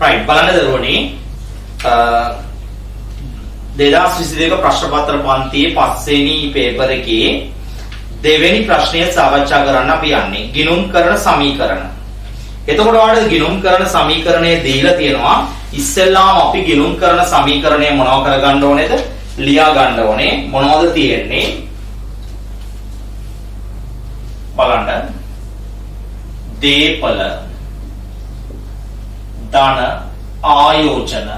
Right බලන්න දරුවනේ 2022 ප්‍රශ්න පත්‍ර පන්තියේ 5 වෙනි පේපර් එකේ දෙවෙනි ප්‍රශ්නය සාකච්ඡා කරන්න අපි යන්නේ ගිණුම් කරන සමීකරණ. එතකොට ඔයාලට ගිණුම් කරන සමීකරණය දීලා තියෙනවා. ඉස්සෙල්ලාම අපි ගිණුම් කරන සමීකරණය මොනව කරගන්න ඕනේද? ලියා ගන්න ඕනේ. මොනවද තියෙන්නේ? බලන්න. දේපල ධන ආයෝජන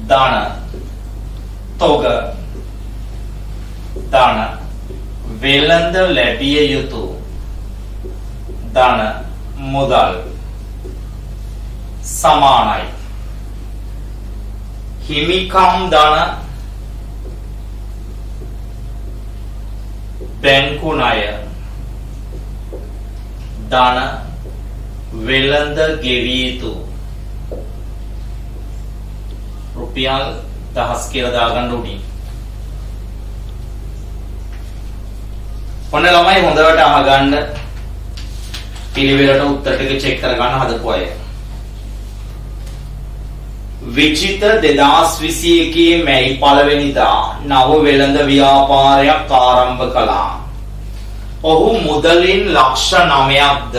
ධන තොග ධන වෙළඳ ලැබිය යුතු ධන මුදල් සමානයි. හිමිකම් ධන බැංකු ණය ධන වෙළඳ ගෙවිය යුතු රුපියල් 1000 කියලා දාගන්න උඩින්. ඔන්න ළමයි හොඳට අහගන්න පිළිවෙලට උත්තර ටික චෙක් කරගන්න හදපු අය. විචිත 2021 මැයි 1 වෙනිදා නව වෙළඳ ව්‍යාපාරයක් ආරම්භ කළා. ඔහු මුදලින් ලක්ෂ 9ක්ද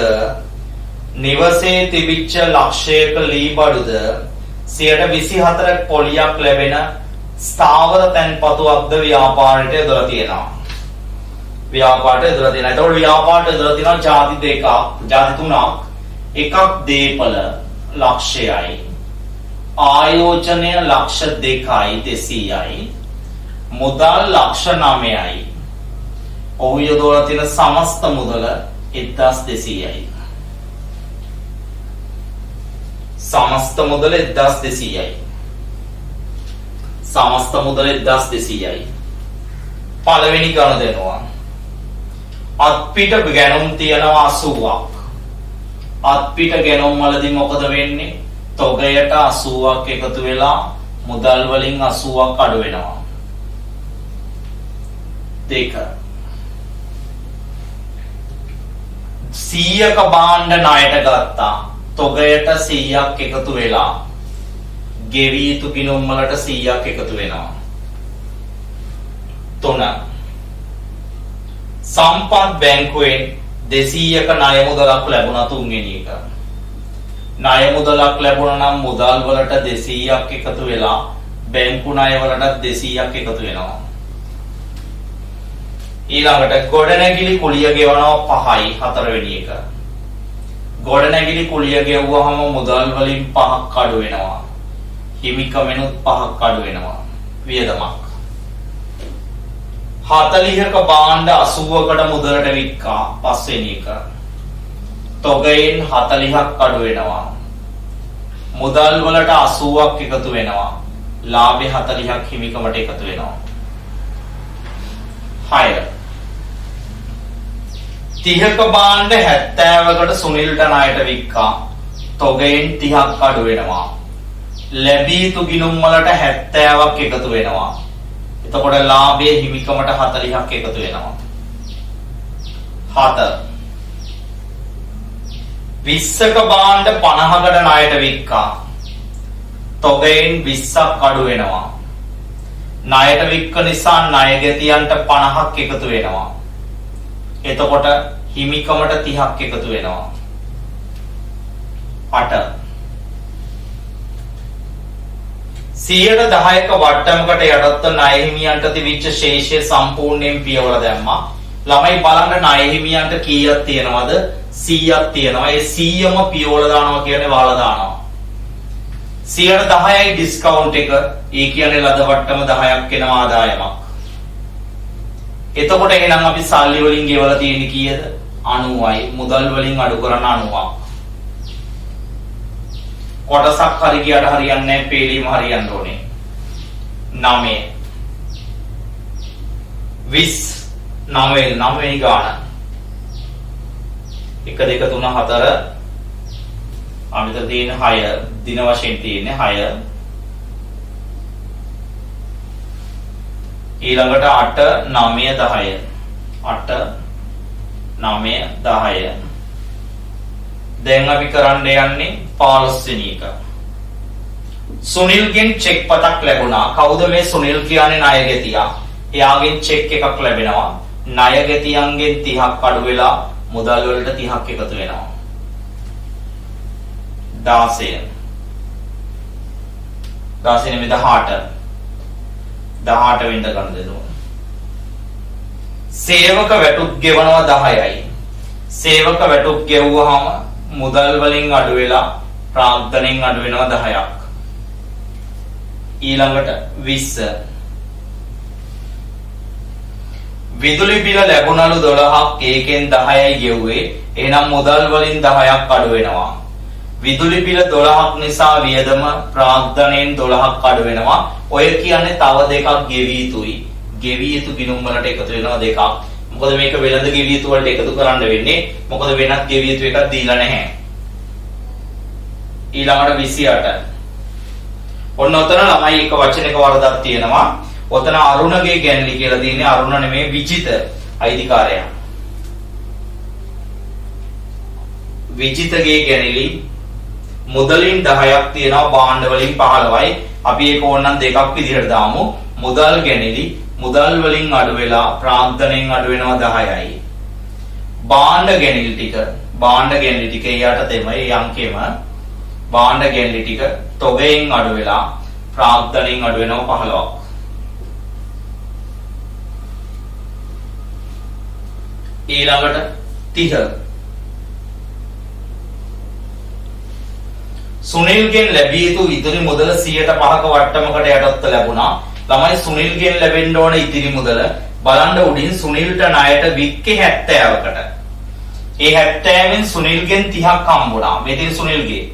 නිවසේ තිබිච්ච ලක්ෂයක ලී බඩුද 124ක් පොලියක් ලැබෙන ස්ථාවර තැන්පතුවක්ද ව්‍යාපාරයට යොදලා තියෙනවා. ව්‍යාපාරයට යොදලා තියෙනවා. ඒතකොට ව්‍යාපාරයට යොදලා තියෙනවා ಜಾති දෙකක්, ಜಾති තුනක්. එකක් දීපල ලක්ෂයයි. ආයෝජනය ලක්ෂ 2යි 200යි. මුදල් ලක්ෂ 9යි. ඔහු යොදවලා තියෙන සමස්ත මුදල 1200යි. समस्त मुदल 1200යි. समस्त मुदल 1200යි. පළවෙනි ගණන දෙනවා. අත්පිට ගැනුම් තියනවා 80ක්. අත්පිට ගැනුම් වලදී මොකද වෙන්නේ? තොගයට 80ක් එකතු වෙලා මුදල් වලින් 80ක් අඩු වෙනවා. දෙක 100ක භාණ්ඩ ණයට ගත්තා. තොගයට 100ක් එකතු වෙලා ගෙවී යුතු ගිණුම් වලට 100ක් එකතු වෙනවා. 3 සම්පත් බැංකුවෙන් 200ක ණය මුදලක් ලැබුණා. තුන්වෙනි එක ණය මුදලක් ලැබුණා නම් මුදල් වලට 200ක් එකතු වෙලා බැංකු ණය වලට 200ක් එකතු වෙනවා. ඊළඟට ගොඩනැගිලි කුලිය ගෙවනවා 5යි. හතරවෙනි එක ගොඩනැගිලි කුලිය ගෙවුවහම මුදල් වලින් 5ක් අඩු වෙනවා. හිමිකමෙනුත් 5ක් අඩු වෙනවා. වියදමක් 40ක භාණ්ඩ 80කට මුදලට වික්කා. පස්වෙනි එක තොගයෙන් 40ක් අඩු වෙනවා. මුදල් වලට 80ක් එකතු වෙනවා. ලාභය 40ක් හිමිකමට එකතු වෙනවා. 6 30ක භාණ්ඩ 70කට සුනිල්ට ණයට වික්කා. තොගයෙන් 30ක් අඩු වෙනවා. ලැබී යුතු ගිණුම් වලට 70ක් එකතු වෙනවා. එතකොට ලාභයේ හිමිකමට 40ක් එකතු වෙනවා. 7 20ක භාණ්ඩ 50කට ණයට වික්කා. තොගයෙන් 20ක් අඩු වෙනවා. ණයට වික්ක නිසා ණය ගැතියන්ට 50ක් එකතු වෙනවා. එතකොට හිමිකමට 30ක් එකතු වෙනවා. 8 110ක වට්ටමකට යටත්ව ණය හිමියන්ට තිබිච්ච ශේෂය සම්පූර්ණයෙන් පියවර දැම්මා. ළමයි බලන්න ණය හිමියන්ට කීයක් තියෙනවද? 100ක් තියෙනවා. ඒ 100ම පියවර දානවා කියන්නේ වහලා දානවා. 110යි ඩිස්කවුන්ට් එක. ඒ කියන්නේ ලද වට්ටම 10ක් වෙන ආදායමක්. එතකොට එහෙනම් අපි සල්ලි වලින් ගෙවලා තියෙන්නේ කීයද? 90යි. මුදල් වලින් අඩු කරන 90ක්. කොටසක් හරි ගියට හරියන්නේ නැහැ. පේලීම හරියන්න ඕනේ. 9 20 9 වෙනි ගාන 1 2 3 4 අමිත තියෙන 6 දින වශයෙන් තියෙන්නේ 6 ඊළඟට 8 9 10 8 9 10 දැන් අපි කරන්න යන්නේ 15 වෙනි එක. සුනිල්ගෙන් චෙක් පතක් ලැබුණා. කවුද මේ සුනිල් කියන්නේ? ණයගැතියා. එයාගෙන් චෙක් එකක් ලැබෙනවා. ණයගැතියන්ගෙන් 30ක් අඩු වෙලා මුදල් වලට 30ක් එකතු වෙනවා. 16 නෙමෙයි 18 වෙන්න ගන්න දෙනවා. සේවක වැටුප් ගෙවනවා 10යි. සේවක වැටුප් ගෙවුවාම මුදල් වලින් අඩු වෙලා ප්‍රාග්ධනෙන් අඩු වෙනවා 10ක්. ඊළඟට 20 විදුලි බිල ලැබුණලු 12ක් ඒකෙන් 10යි ගෙව්වේ. එහෙනම් මුදල් වලින් 10ක් අඩු වෙනවා. විදුලි බිල 12ක් නිසා වියදම ප්‍රාග්ධනයෙන් 12ක් අඩු වෙනවා. ඔය කියන්නේ තව දෙකක් ගෙවිය යුතුයි. ගෙවිය යුතු ගිණුම් වලට එකතු වෙනවා දෙකක්. මොකද මේක වෙළඳ ගෙවිය යුතු වලට එකතු කරන්න වෙන්නේ. මොකද වෙනත් ගෙවිය යුතු එකක් දීලා නැහැ. ඊළඟට 28. ඔන්න ඔතන ළමයි එක වචනයක වරදක් තියෙනවා. ඔතන අරුණගේ ගැන්ලි කියලා තියෙන්නේ. අරුණ නෙමෙයි විජිත අයිතිකාරයා. විජිතගේ ගැනලි මුදලින් 10ක් තියෙනවා භාණ්ඩ වලින් 15යි. අපි ඒක ඕනනම් දෙකක් විදිහට දාමු. මුදල් ගැනලි මුදල් වලින් අඩු වෙලා ප්‍රාග්ධනෙන් අඩු වෙනවා 10යි. භාණ්ඩ ගැනලි ටික යට තමයි යම්කෙම භාණ්ඩ ගැනලි ටික තොගෙන් අඩු වෙලා ප්‍රාග්ධනෙන් අඩු වෙනවා 15ක්. ඊළඟට 30 සුනිල්ගෙන් ලැබිය යුතු ඉතිරි මුදල 105ක වට්ටමකට යටත්ව ලැබුණා. ළමයි සුනිල්ගෙන් ලැබෙන්න ඕන ඉතිරි මුදල බලන්න උඩින් සුනිල්ට ණයට වික්කේ 70කට. ඒ 70න් සුනිල්ගෙන් 30ක් හම්බුණා. මෙතන සුනිල්ගේ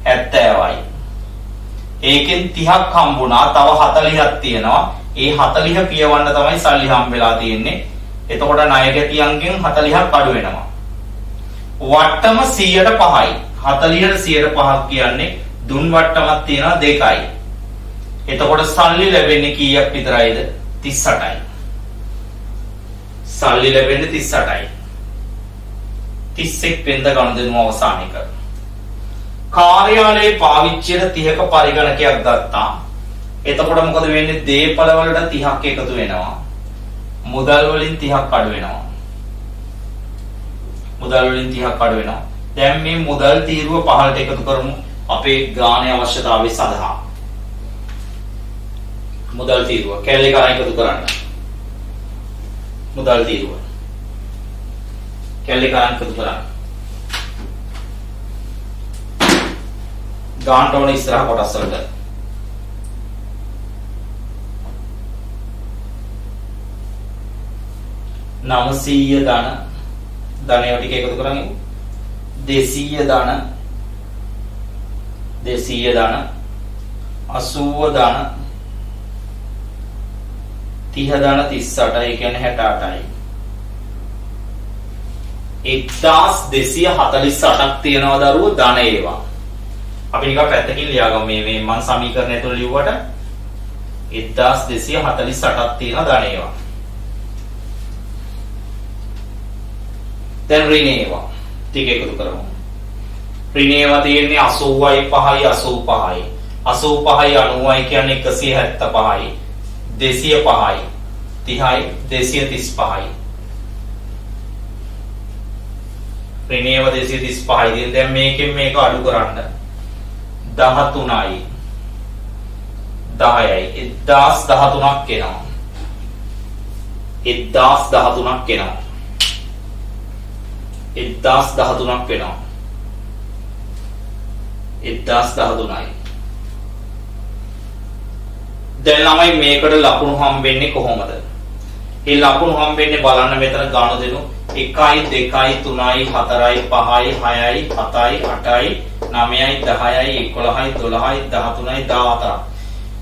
70යි. ඒකෙන් 30ක් හම්බුණා. තව 40ක් තියෙනවා. ඒ 40 පියවන්න තමයි සල්ලි හම්බෙලා තියෙන්නේ. එතකොට ණයගැතියන්ගෙන් 40ක් අඩු වෙනවා. වට්ටම 105යි. 40ට 105ක් කියන්නේ දුන් වට්ටමක් තියෙනවා 2යි. එතකොට සල්ලි ලැබෙන්නේ කීයක් විතරයිද? 38යි. සල්ලි ලැබෙන්නේ 38යි. 31 වෙනිද ගනුදෙනුව අවසන් එක. කාර්යාලයේ පාවිච්චියට 30ක පරිගණකයක් ගත්තා. එතකොට මොකද වෙන්නේ? දේපල වලට 30ක් එකතු වෙනවා. මුදල් වලින් 30ක් අඩු වෙනවා. දැන් මේ මුදල් තීරුව 15ට එකතු කරමු අපේ ගාණේ අවශ්‍යතාවය සඳහා. මුදල් තීරුව කැලේ කරා එකතු කරන්න. මුදල් තීරුව කැලේ කරා එකතු කරන්න. ගාණට ඕන ඉස්සරහ කොටස් වලට. නවසීය ධනය ටික එකතු කරන් 200 ධන 80 ධන 30 ධන 38 ඒ කියන්නේ 68යි. 1248ක් තියනවා දරුවෝ ධන ඒවා. අපි නිකන් පැත්තකින් ලියාගමු මේ මම සමීකරණය තුල ලිව්වට 1248ක් තියෙනවා ධන ඒවා. දැන් ඍණ ඒවා ටික එකතු කරමු. ඍණ ඒවා තියෙන්නේ 80යි 5යි 85යි. 85යි 90යි කියන්නේ 175යි. 205යි 30යි 235යි. ඍණ ඒවා 235යි. දැන් මේකෙන් මේක අඩු කරන්න 13යි 10යි 1013ක් එනවා. 1013ක් එනවා. 1013ක් වෙනවා. 1013යි. දැන් ළමයි මේකට ලකුණු හම්බෙන්නේ කොහොමද? ඒ ලකුණු හම්බෙන්නේ බලන්න මෙතන ගනුදෙනු 1යි 2යි 3යි 4යි 5යි 6යි 7යි 8යි 9යි 10යි 11යි 12යි 13යි 14යි.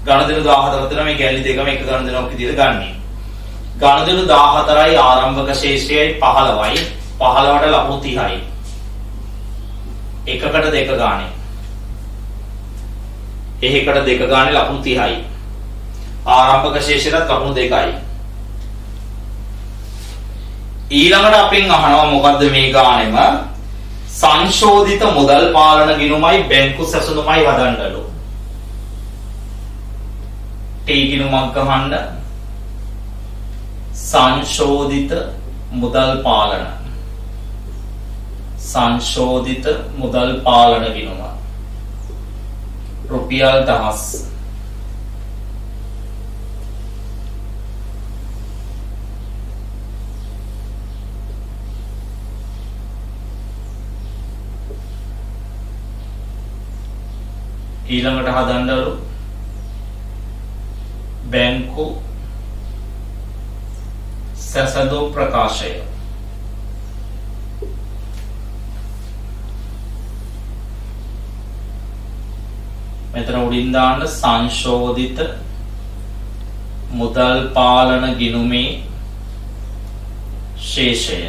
ගනුදෙනු 14 දෙනා මේ ගැලි දෙකම එක ගනුදෙනුවක් විදිහට ගන්නෙ. ගනුදෙනු 14යි ආරම්භක ශේෂ්ත්‍රයයි 15යි 15ට ලකුණු 30යි. එකකට දෙක ගානේ. එහෙකට දෙක ගානේ ලකුණු 30යි. ආරම්භක ශේෂ්ත්‍රයට ලකුණු 2යි. ඊළඟට අපෙන් අහනවා මොකද්ද මේ ගානෙම සංශෝධිත මුදල් පාලන ගිණුමයි බැංකු සැසඳුමයි හදන්නලු. ටී ගිණුමක් ගහන්න. සංශෝධිත මුදල් පාලන. සංශෝධිත මුදල් පාලන ගිණුම. රුපියල් 1000. ඊළඟට හදන්නලු බැංකු සැසඳුම් ප්‍රකාශය. මෙතන උඩින් දාන්න සංශෝධිත මුදල් පාලන ගිණුමේ ශේෂය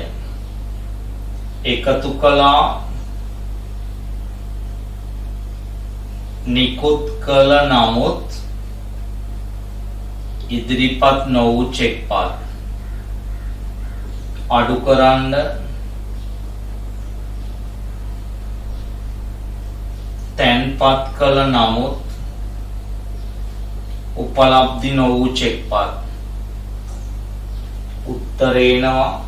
එකතු කළා නිකුත් කළ නමුත් ඉදිරිපත් නොවූ චෙක් පාත් අඩු කරන්න තැන්පත් කළ නමුත් උපලබ්ධි නොවූ චෙක් පාත්. උත්තරේනවා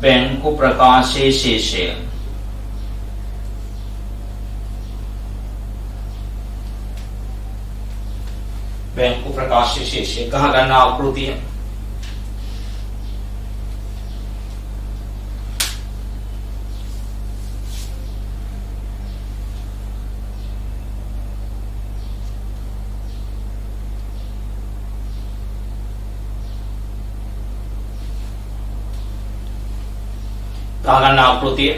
බැංකු ප්‍රකාශයේ ශේෂය. බැංකු ප්‍රකාශයේ ශේෂය ගහ ගන්න ආකෘතිය. ගහ ගන්න ආකෘතිය.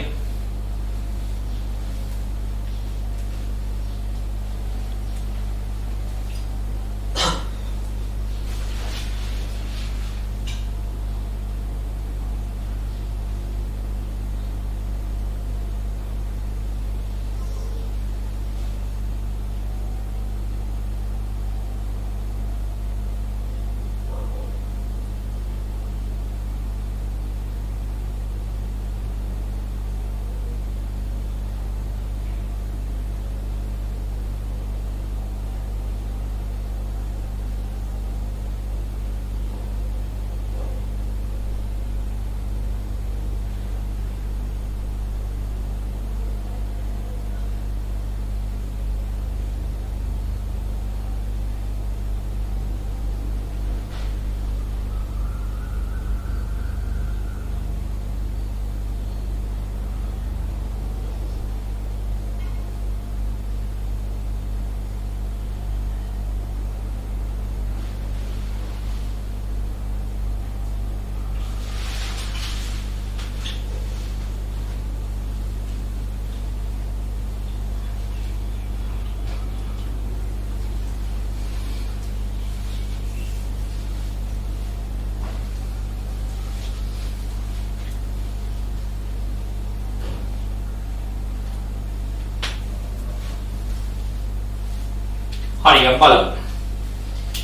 හරි බලමු.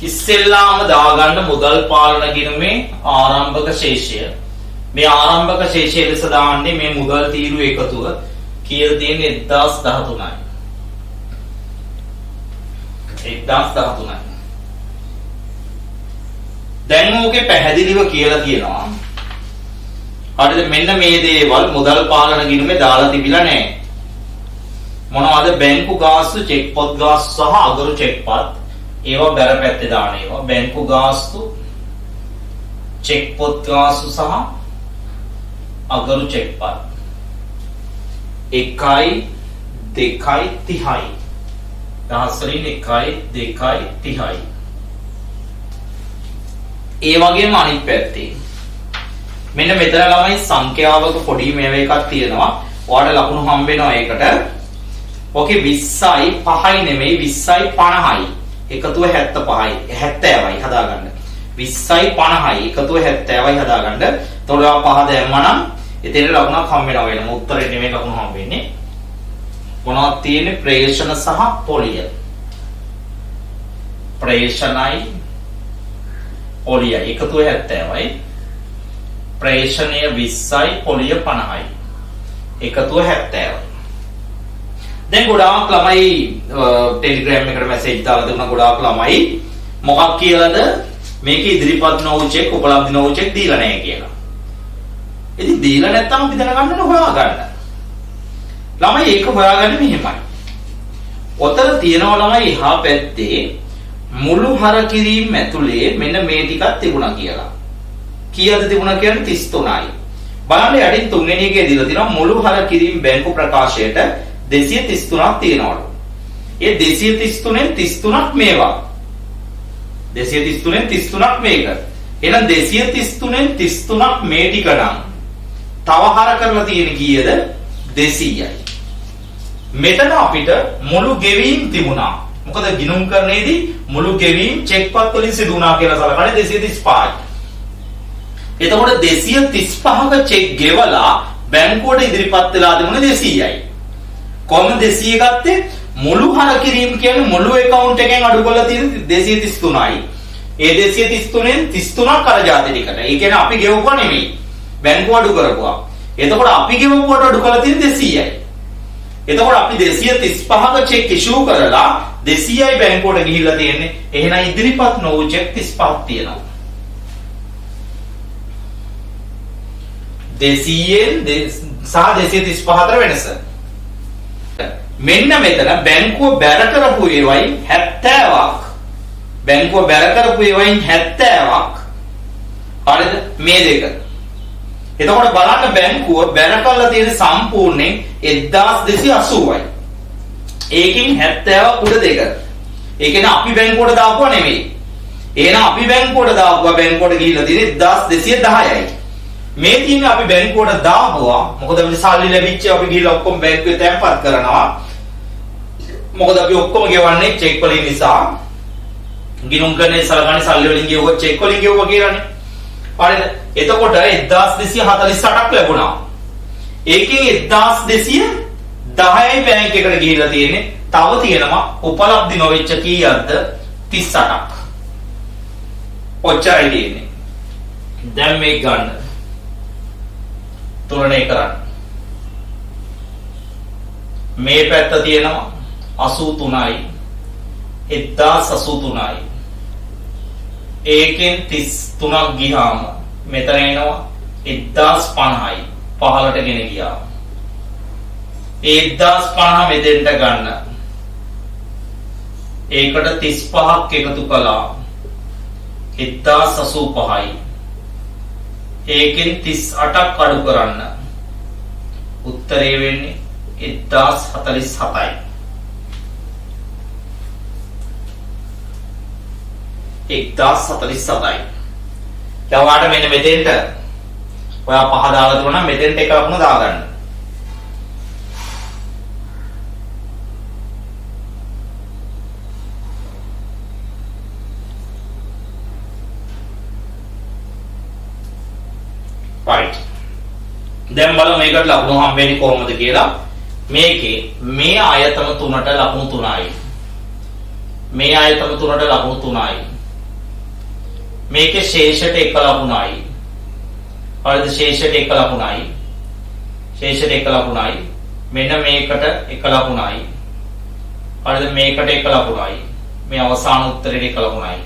ඉස්සෙල්ලාම දාගන්න මුදල් පාලන ගිණුමේ ආරම්භක ශේෂය. මේ ආරම්භක ශේෂය ලෙස දාන්නේ මේ මුදල් තීරු එකතුව කියලා තියෙන්නේ 1013යි. 1013යි. දැන් ඕකේ පැහැදිලිව කියලා තියෙනවා. හරිද? මෙන්න මේ දේවල් මුදල් පාලන ගිණුමේ දාලා තිබිලා නැහැ. මොනවද? බැංකු ගාස්තු, චෙක් පොත් ගාස්තු සහ අගරු චෙක් පත්. ඒවා බැර පැත්තේ දාන ඒවා. බැංකු ගාස්තු, චෙක් පොත් ගාස්තු සහ අගරු චෙක් පත්. 1යි 2යි 30යි. දහස්වලින් 1යි 2යි 30යි. ඒ වගේම අනිත් පැත්තේ මෙන්න මෙතන ළමයි සංඛ්‍යාවක පොඩි මේව එකක් තියෙනවා. ඔයාලට ලකුණු හම්බ වෙනවා ඒකට. ඕකේ 20යි 5යි නෙමෙයි 20යි 50යි. එකතුව 75යි 70යි හදාගන්න. 20යි 50යි එකතුව 70යි හදාගන්න. එතකොට ඔයා 5 දැම්මනම් එතන ලකුණක් හම්බ වෙනවා වෙනම. උත්තරේ නෙමෙයි ලකුණු හම්බ වෙන්නේ. මොනවද තියෙන්නේ? ප්‍රේෂණ සහ පොලිය. ප්‍රේෂණයි පොලියයි එකතුව 70යි. ප්‍රේෂණය 20යි පොලිය 50යි. එකතුව 70යි. දැන් ගොඩාක් ළමයි ටෙලිග්‍රෑම් එකට මැසේජ් දාලා දුන්නා ගොඩාක් ළමයි මොකක් කියලාද මේක ඉදිරිපත් නොවු චෙක් උපලබ්ධ නොවු චෙක් දීලා නැහැ කියලා. ඉතින් දීලා නැත්තම් අපි දැනගන්න ඕන හොයාගන්න. ළමයි ඒක හොයාගන්නේ මෙහෙමයි. ඔතන තියෙනවා ළමයි එහා පැත්තේ මුළු හර කිරීම ඇතුලේ මෙන්න මේ ටිකක් තිබුණා කියලා. කීයද තිබුණා කියන්නේ 33යි. බලන්න යටින් තුන්වෙනි එකේ දීලා තියෙනවා මුළු හර කිරීම බැංකු ප්‍රකාශයට 233ක් තියෙනවලු. ඒ 233න් 33ක් මේවා. 233න් 33ක් මේක. එහෙනම් 233න් 33ක් මේ ටික නම් තව හර කරලා තියෙන කීයද 200යි. මෙතන අපිට මුළු ගෙවීම් තිබුණා. මොකද ගිණුම් කරන්නේදී මුළු ගෙවීම් චෙක්පත් වලින් සිදු වුණා කියලා සලකන්නේ 235යි. එතකොට 235ක චෙක් ගෙවලා බැංකුවට ඉදිරිපත් වෙලා තිබුණේ 200යි. කොහොමද 200 ගත්තේ? මුළු හර කිරීම කියන්නේ මුළු account එකෙන් අඩු කරලා තියෙන 233යි. ඒ 233න් 33ක් අර જાති ටිකට. ඒ කියන්නේ අපි ගෙවුවා නෙමෙයි. බැංකුව අඩු කරපුවා. එතකොට අපි ගෙවුවට අඩු කරලා තියෙන 200යි. එතකොට අපි 235ක චෙක් ඉෂුව කරලා 200යි බැංකුවට ගිහිල්ලා තියෙන්නේ. එහෙනම් ඉදිරිපත් නොවු චෙක් 35ක් තියෙනවා. 200න් සහ 235 අතර වෙනස. මෙන්න මෙතන බැංකුව බැර කරපු ඒවයින් 70ක් බැංකුව බැර කරපු ඒවයින් 70ක් හරිද මේ දෙක. එතකොට බලන්න බැංකුව බැර කරලා තියෙන සම්පූර්ණයෙන් 1280යි. ඒකෙන් 70ක් උඩ දෙක. ඒ කියන්නේ අපි බැංකුවට දාපුවා නෙමෙයි. එහෙනම් අපි බැංකුවට දාපුවා බැංකුවට ගිහිල්ලා තියෙන්නේ 1210යි. මේ තියෙන්නේ අපි බැංකුවට දාපුවා. මොකද අපිට සල්ලි ලැබිච්ච අපි ගිහිල්ලා ඔක්කොම බැංකුවේ තැන්පත් කරනවා. මොකද අපි ඔක්කොම ගෙවන්නේ චෙක් වලින් නිසා. ගිණුම් කරන්නේ සලකන්නේ සල්ලි වලින් ගෙවුවා චෙක් වලින් ගෙවුවා කියලානේ. හරිද? එතකොට 1248ක් ලැබුණා. ඒකෙන් 1210යි බැංක් එකට ගිහිල්ලා තියෙන්නේ. තව තියෙනවා උපලබ්ධි නොවෙච්ච කීයක්ද 38ක්. ඔච්චරයි තියෙන්නේ. දැන් මේක ගන්න. තුලනේ කරන්න. මේ පැත්ත තියෙනවා 83යි 1083යි. ඒකෙන් 33ක් ගියාම මෙතන එනවා 1050යි 15ට ගෙන ගියා. ඒ 1050 මෙතෙන්ට ගන්න. ඒකට 35ක් එකතු කළා 1085යි. ඒකෙන් 38ක් අඩු කරන්න. උත්තරේ වෙන්නේ 1047යි. 1047යි. දැන් ඔයාලට මෙන්න මෙතෙන්ට ඔයා පහ දාලා දුන්නා නම් මෙතෙන්ට එක ලකුණ දාගන්න. right. දැන් බලමු මේකට ලකුණු හම්බෙන්නේ කොහොමද කියලා. මේකේ මේ ආයතන තුනට ලකුණු 3යි. මේ ආයතන තුනට ලකුණු 3යි. මේකේ ශේෂයට එක ලකුණයි. හරිද? ශේෂයට එක ලකුණයි. ශේෂයට එක ලකුණයි. මෙන්න මේකට එක ලකුණයි. හරිද? මේකට එක ලකුණයි. මේ අවසාන උත්තරේට එක ලකුණයි.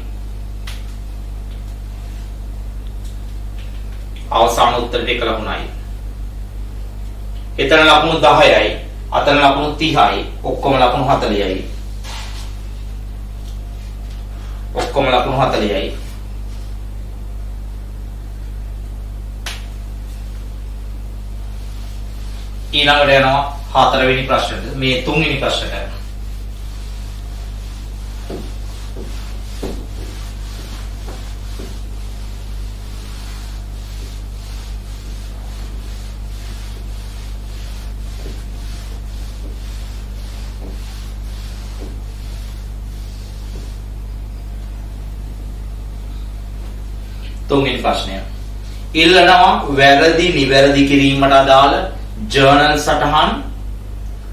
අවසාන උත්තරේට එක ලකුණයි. එතන ලකුණු 10යි. අතන ලකුණු 30යි. ඔක්කොම ලකුණු 40යි. ඔක්කොම ලකුණු 40යි. ඊළඟට යනවා හතරවෙනි ප්‍රශ්නෙට. මේ තුන්වෙනි ප්‍රශ්නෙට. තුන්වෙනි ප්‍රශ්නය. ඉල්ලනවා වැරදි නිවැරදි කිරීමට අදාළ ජර්නල් සටහන්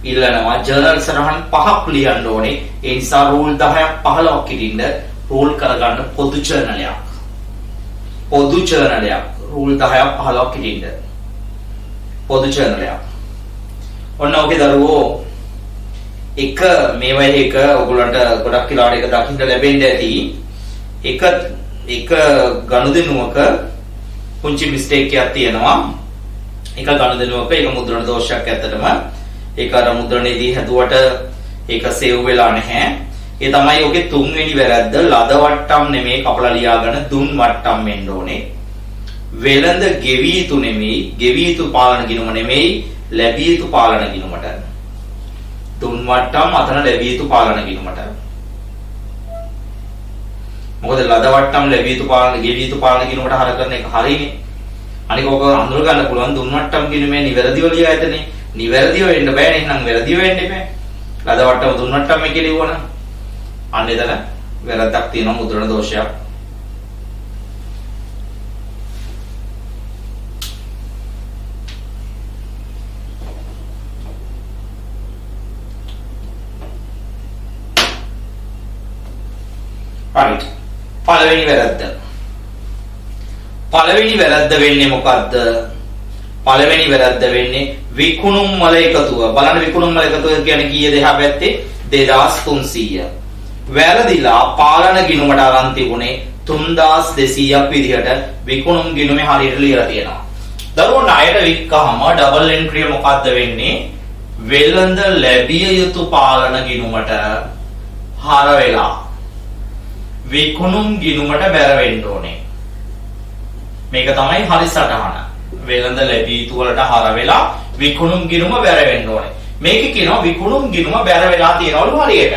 ඉල්ලනවා. ජර්නල් සටහන් 5ක් ලියන්න ඕනේ. ඒ නිසා රූල් 10ක් 15ක් ඉදින්න රූල් කරගන්න පොදු ජර්නලයක්. පොදු ජර්නලයක් රූල් 10ක් 15ක් හිටින්න. පොදු channel එකක්. ඔන්න ඔකේ දරුවෝ එක මේවා එක ඔයගොල්ලන්ට ගොඩක් වෙලාවට එක දකින්න ලැබෙන්න ඇති. එක ගනුදෙනුවක පුංචි මිස්ටේක් එකක් තියෙනවා. එක ගනුදෙනුවක එක මුද්‍රණ දෝෂයක් ඇත්තටම ඒක අර මුද්‍රණයේදී හැදුවට ඒක සේව් වෙලා නැහැ. ඒ තමයි ඔකේ තුන්වෙනි වැරද්ද. ලද වට්ටම් නෙමෙයි කපලා ලියාගෙන දුන් වට්ටම් වෙන්න ඕනේ. වෙළඳ ගෙවි යුතු නෙමෙයි, ගෙවි යුතු පාලන ගිණුම නෙමෙයි, ලැබිය යුතු පාලන ගිණුමට. දුන් වට්ටම් අතන ලැබිය යුතු පාලන ගිණුමට. මොකද ලද වට්ටම් ලැබිය යුතු පාලන ගෙවි යුතු පාලන ගිණුමට හර කරන එක හරිනේ. අනික ඔක අඳුර ගන්න පුළුවන් දුන් වට්ටම් ගිණුමේ නිවැරදිව ලියා ඇතනේ. නිවැරදිව වෙන්න බෑනේ. එහෙනම් වැරදිව වෙන්න එපා. ලද වට්ටම දුන් වට්ටම් එක කියලා ලියවන. අන්න එතන වැරද්දක් තියෙනවා, මුද්‍රණ දෝෂයක්. right. පළවෙනි වැරද්ද. පළවෙනි වැරද්ද වෙන්නේ මොකද්ද? පළවෙනි වැරද්ද වෙන්නේ විකුණුම් වල එකතුව. බලන්න විකුණුම් වල එකතුව කියන්නේ කීයද එහා පැත්තේ? 2300. වැරදිලා පාලන ගිණුමට අරන් තිබුණේ 3200ක් විදිහට විකුණුම් ගිණුමේ හරියට ලියලා තියෙනවා. දරුවෝ ණයට වික්කහම ඩබල් එන්ට්‍රි මොකද්ද වෙන්නේ? වෙළඳ ලැබිය යුතු පාලන ගිණුමට හර වෙලා විකුණුම් ගිණුමට බැර වෙන්න ඕනේ. මේක තමයි හරි සටහන. වෙළඳ ලැබිය යුතු වලට හර වෙලා විකුණුම් ගිණුම බැර වෙන්න ඕනේ. මේක කියනවා විකුණුම් ගිණුම බැර වෙලා තියනවලු හරියට.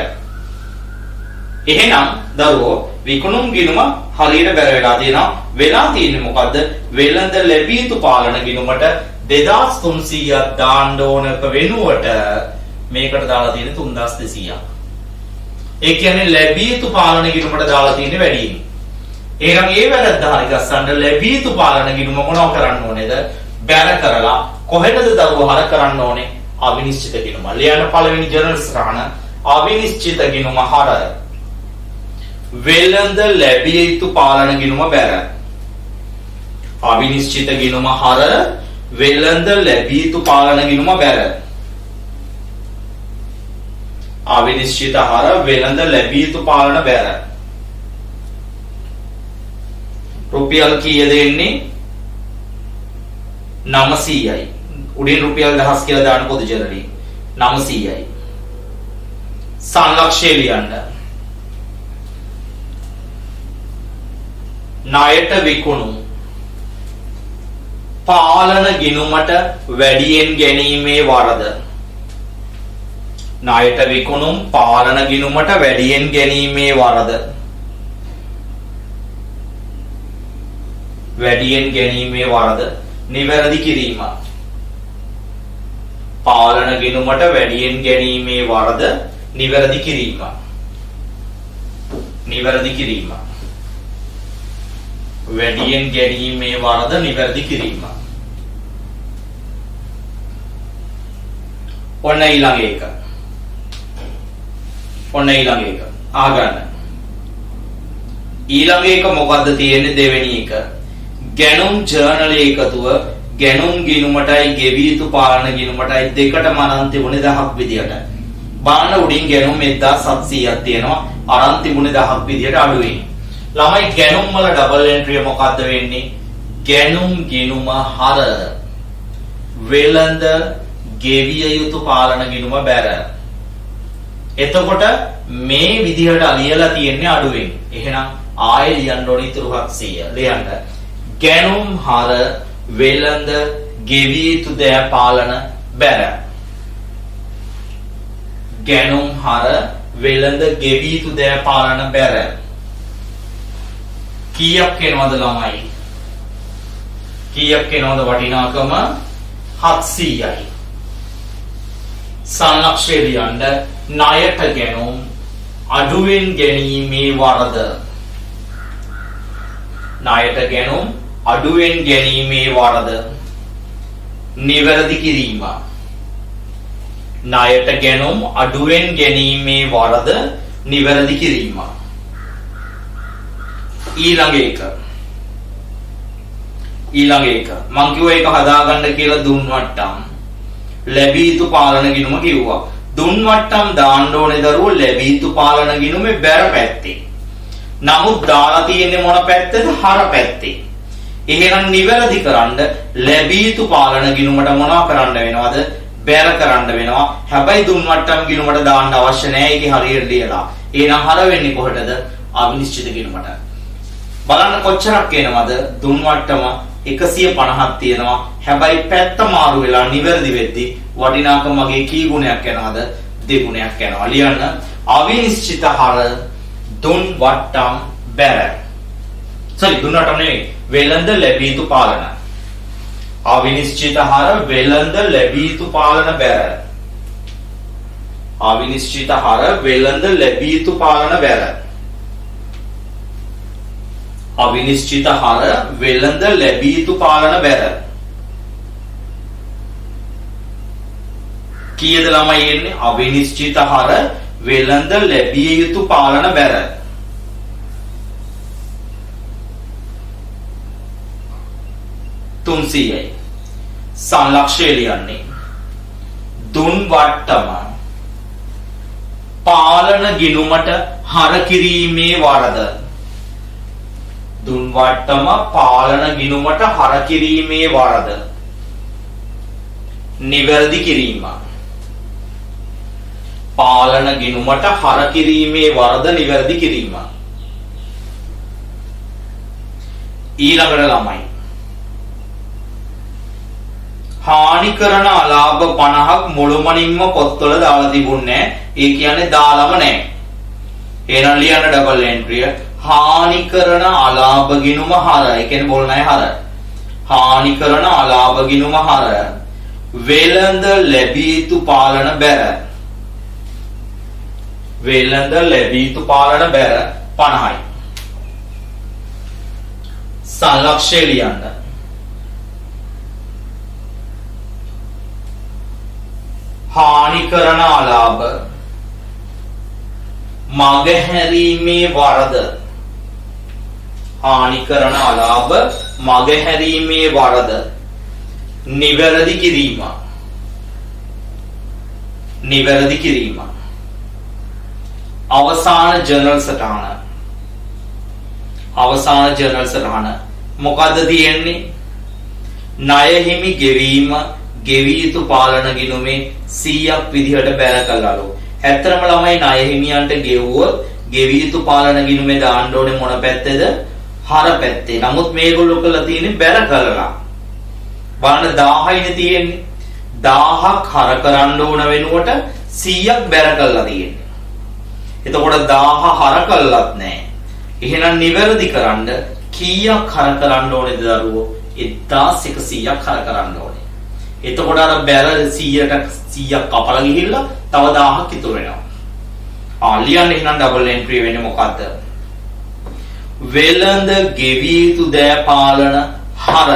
එහෙනම් දරුවෝ විකුණුම් ගිණුම හරියට බැර වෙලා තියෙනවා. වෙලා තියෙන්නේ මොකද්ද? වෙළඳ ලැබිය යුතු පාලන ගිණුමට 2300ක් දාන්න ඕනක වෙනුවට මේකට දාලා තියෙන්නේ 3200ක්. ඒ කියන්නේ ලැබිය යුතු පාලන ගිණුමට දාලා තියෙන්නේ වැඩිම. එහෙනම් ඒ වැරද්ද හරි ගස්සන්න ලැබිය යුතු පාලන ගිණුම මොනව කරන්න ඕනේද? බැර කරලා කොහෙටද දරුවෝ හර කරන්න ඕනේ? අවිනිශ්චිත ගිණුම. ලියන්න පළවෙනි ජර්නල් සටහන අවිනිශ්චිත ගිණුම හර. වෙළඳ ලැබිය යුතු පාලන ගිණුම බැර. අවිනිශ්චිත ගිණුම හර වෙළඳ ලැබිය යුතු පාලන ගිණුම බැර. අවිනිශ්චිත හර වෙළඳ ලැබිය යුතු පාලන බැර. රුපියල් කීයද එන්නේ? 900යි. උඩින් රුපියල් 1000 කියලා දාන්න පොදු ජර්නලි. 900යි. සංලක්ෂය ලියන්න. ණයට විකුණුම් පාලන ගිණුමට වැඩියෙන් ගැනීමේ වරද. ණයට විකුණුම් පාලන ගිණුමට වැඩියෙන් ගැනීමේ වරද. වැඩියෙන් ගැනීමේ වරද නිවැරදි කිරීම. පාලන ගිණුමට වැඩියෙන් ගැනීමේ වරද නිවැරදි කිරීම. නිවැරදි කිරීම. වැඩියෙන් ගැනීමේ වරද නිවැරදි කිරීම. ඔන්න ඊළඟ එක. ඔන්න ඊළඟ එක. ආගන්න. ඊළඟ එක මොකද්ද තියෙන්නේ? දෙවෙනි එක. ගැනුම් ජර්නල් එකතුව ගැනුම් ගිණුමටයි ගෙවි යුතු පාලන ගිණුමටයි දෙකටම අරන් තිබුණේ 1000ක් විදියට. බලන්න උඩින් ගැනුම් 1700ක් තියෙනවා. අරන් තිබුණේ 1000ක් විදියට අඩුවෙන්. ළමයි ගැනුම් වල ඩබල් එන්ට්‍රිය මොකද්ද වෙන්නේ? ගැනුම් ගිණුම හර වෙළඳ ගෙවිය යුතු පාලන ගිණුම බැර. එතකොට මේ විදිහට ලියලා තියෙන්නේ අඩුවෙන්. එහෙනම් ආයෙ ලියන්න ඕනේ ඉතුරු 700. ලියන්න. ගැනුම් හර වෙළඳ ගෙවිය යුතු දෑ පාලන බැර. ගැනුම් හර වෙළඳ ගෙවිය යුතු දෑ පාලන බැර. කීයක් එනවද ළමයි? කීයක් එනවද වටිනාකම? 700යි. සංලක්ෂය ලියන්න. ණයට ගැනුම් අඩුවෙන් ගැනීමේ වරද. ණයට ගැනුම් අඩුවෙන් ගැනීමේ වරද නිවැරදි කිරීම. ණයට ගැනුම් අඩුවෙන් ගැනීමේ වරද නිවැරදි කිරීම. ඊළඟ එක. ඊළඟ එක මං කිව්වා ඒක හදාගන්න කියලා දුන් වට්ටම් ලැබී යුතු පාලන ගිණුම කිව්වා. දුන් වට්ටම් දාන්න ඕනේ දරුවෝ ලැබී යුතු පාලන ගිණුමේ බැර පැත්තේ. නමුත් දාලා තියෙන්නේ මොන පැත්තද? හර පැත්තේ. එහෙනම් නිවැරදි කරන්න ලැබී යුතු පාලන ගිණුමට මොනවා කරන්න වෙනවද? බැර කරන්න වෙනවා. හැබැයි දුන් වට්ටම් ගිණුමට දාන්න අවශ්‍ය නැහැ. ඒකේ හරියට ලියලා. එහෙනම් හර වෙන්නේ කොහටද? අවිනිශ්චිත ගිණුමට. බලන්න කොච්චරක් එනවද? දුන් වට්ටම 150ක් තියෙනවා. හැබැයි පැත්ත මාරු වෙලා නිවැරදි වෙද්දී වටිනාකම වගේ කී ගුණයක් යනවද? දෙගුණයක් යනවා. ලියන්න අවිනිශ්චිත හර දුන් වට්ටම් බැර. sorry දුන් වට්ටම් නෙවෙයි. වෙළඳ ලැබී යුතු පාලන. අවිනිශ්චිත හර වෙළඳ ලැබී යුතු පාලන බැර. අවිනිශ්චිත හර වෙළඳ ලැබී යුතු පාලන බැර. අවිනිශ්චිත හර වෙළඳ ලැබී යුතු පාලන බැර. කීයද ළමයි එන්නේ? අවිනිශ්චිත හර වෙළඳ ලැබිය යුතු පාලන බැර. තුන්සියයි. සංලක්ෂය ලියන්නේ දුන් වට්ටම පාලන ගිණුමට හර කිරීමේ වරද. දුන් වට්ටම පාලන ගිණුමට හර කිරීමේ වරද නිවැරදි කිරීම. පාලන ගිණුමට හර කිරීමේ වරද නිවැරදි කිරීම. ඊළඟට ළමයි හානි කරන අලාභ 50ක් මුළුමනින්ම පොත්වල දාලා තිබුණේ. ඒ කියන්නේ දාලම නැහැ. එහෙනම් ලියන්න ඩබල් එන්ට්‍රිය. හානි කරන අලාභ ගිණුම හර. ඒ කියන්නේ බෝල් නැහැ හර. හානි කරන අලාභ ගිණුම හර වෙළඳ ලැබිය යුතු පාලන බැර. වෙළඳ ලැබිය යුතු පාලන බැර 50යි. සංලක්ෂය ලියන්න. හානි කරන අලාභ මගහැරීමේ වරද. හානි කරන අලාභ මගහැරීමේ වරද නිවැරදි කිරීම. නිවැරදි කිරීම. අවසාන ජර්නල් සටහන. අවසාන ජර්නල් සටහන මොකද්ද තියෙන්නේ? ණය හිමි ගෙවීම ගෙවිය යුතු පාලන ගිණුමේ 100ක් විදිහට බැර කළාලු. ඇත්තටම ළමයි ණය හිමියන්ට ගෙවුවොත් ගෙවිය යුතු පාලන ගිණුමේ දාන්න ඕනේ මොන පැත්තේද? හර පැත්තේ. නමුත් මේගොල්ලෝ කළා තියෙන්නේ බැර කළා. බලන්න 1000යිනේ තියෙන්නේ. 1000ක් හර කරන්න ඕන වෙනුවට 100ක් බැර කළා තියෙන්නේ. එතකොට 1000 හර කළත් නැහැ. එහෙනම් නිවැරදි කරන්න කීයක් හර කරන්න ඕනේද දරුවෝ? 1100ක් හර කරන්න ඕනේ. එතකොට අර බැර 100ක් කපලා ගිහිල්ලා තව 1000ක් ඉතුරු වෙනවා. ලියන්න එහෙනම් ඩබල් එන්ට්‍රි වෙන්නේ මොකද්ද? වෙළඳ ගෙවිය යුතු දෑ පාලන හර.